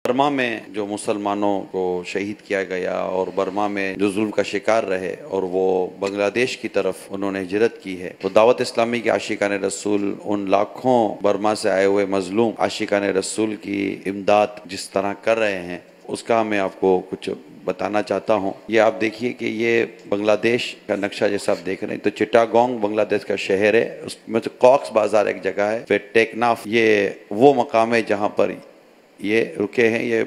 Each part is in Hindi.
बर्मा में जो मुसलमानों को शहीद किया गया और बर्मा में जो जुल्म का शिकार रहे और वो बांग्लादेश की तरफ उन्होंने हिजरत की है, तो दावत इस्लामी के आशिकान रसूल उन लाखों बर्मा से आए हुए मजलूम आशिकान रसूल की इमदाद जिस तरह कर रहे हैं, उसका मैं आपको कुछ बताना चाहता हूँ। ये आप देखिए कि ये बांग्लादेश का नक्शा जैसा आप देख रहे हैं, तो चिटागोंग बांग्लादेश का शहर है, उसमें तो कॉक्स बाजार एक जगह है, फिर टेकनाफ ये वो मकाम है जहाँ पर ये रुके हैं, ये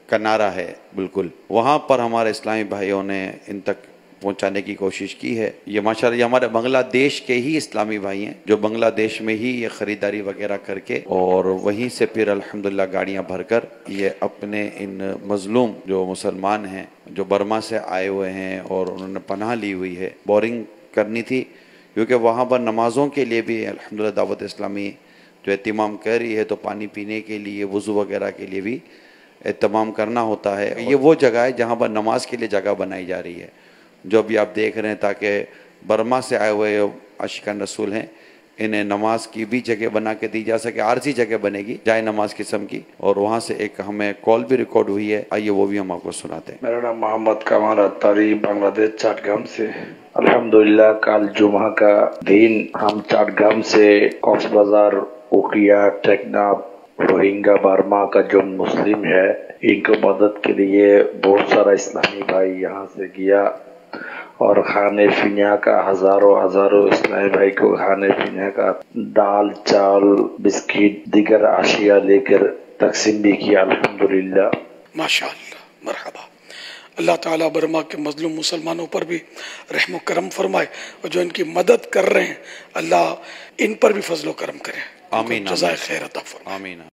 किनारा है बिल्कुल, वहाँ पर हमारे इस्लामी भाइयों ने इन तक पहुंचाने की कोशिश की है। ये माशाल्लाह ये हमारे बांग्लादेश के ही इस्लामी भाई हैं जो बांग्लादेश में ही ये ख़रीदारी वगैरह करके और वहीं से फिर अल्हम्दुलिल्लाह गाड़ियां भरकर ये अपने इन मजलूम जो मुसलमान हैं जो बर्मा से आए हुए हैं और उन्होंने पनाह ली हुई है, बोरिंग करनी थी क्योंकि वहाँ पर नमाज़ों के लिए भी अल्हम्दुलिल्लाह दावत इस्लामी जो एहतमाम कर रही है, तो पानी पीने के लिए वज़ू वगैरह के लिए भी एहतमाम करना होता है। ये वो जगह है जहाँ पर नमाज के लिए जगह बनाई जा रही है जो अभी आप देख रहे हैं, ताकि बर्मा से आए हुए आशिकान रसूल हैं इन्हें नमाज की भी जगह बना के दी जा सके। आरसी जगह बनेगी जाए नमाज किस्म की, और वहाँ से एक हमें कॉल भी रिकॉर्ड हुई है, आइए वो भी हम आपको सुनाते हैं। मेरा नाम मोहम्मद कमाल अत्तारी, बांग्लादेश चट्टग्राम से। अल्हम्दुलिल्लाह कल जुमा का दिन हम चट्टग्राम से कॉक्स बाजार, उखिया, टेकनाफ, रोहिंग्या बर्मा का जो मुस्लिम है इनको मदद के लिए बहुत सारा इस्लामी भाई यहाँ से गया और खाने पीने का हजारों इस्लामी भाई को खाने पीने का दाल, चावल, बिस्किट, दीगर आशिया लेकर तकसीम भी किया। अल्हम्दुलिल्लाह, माशाअल्लाह, मरहबा। अल्लाह ताला बर्मा के मजलूम मुसलमानों पर भी रहम करम फरमाए और जो इनकी मदद कर रहे हैं अल्लाह इन पर भी फजलो करम करे। आमीन, जज़ाए खैर अता फरमाए। आमीन।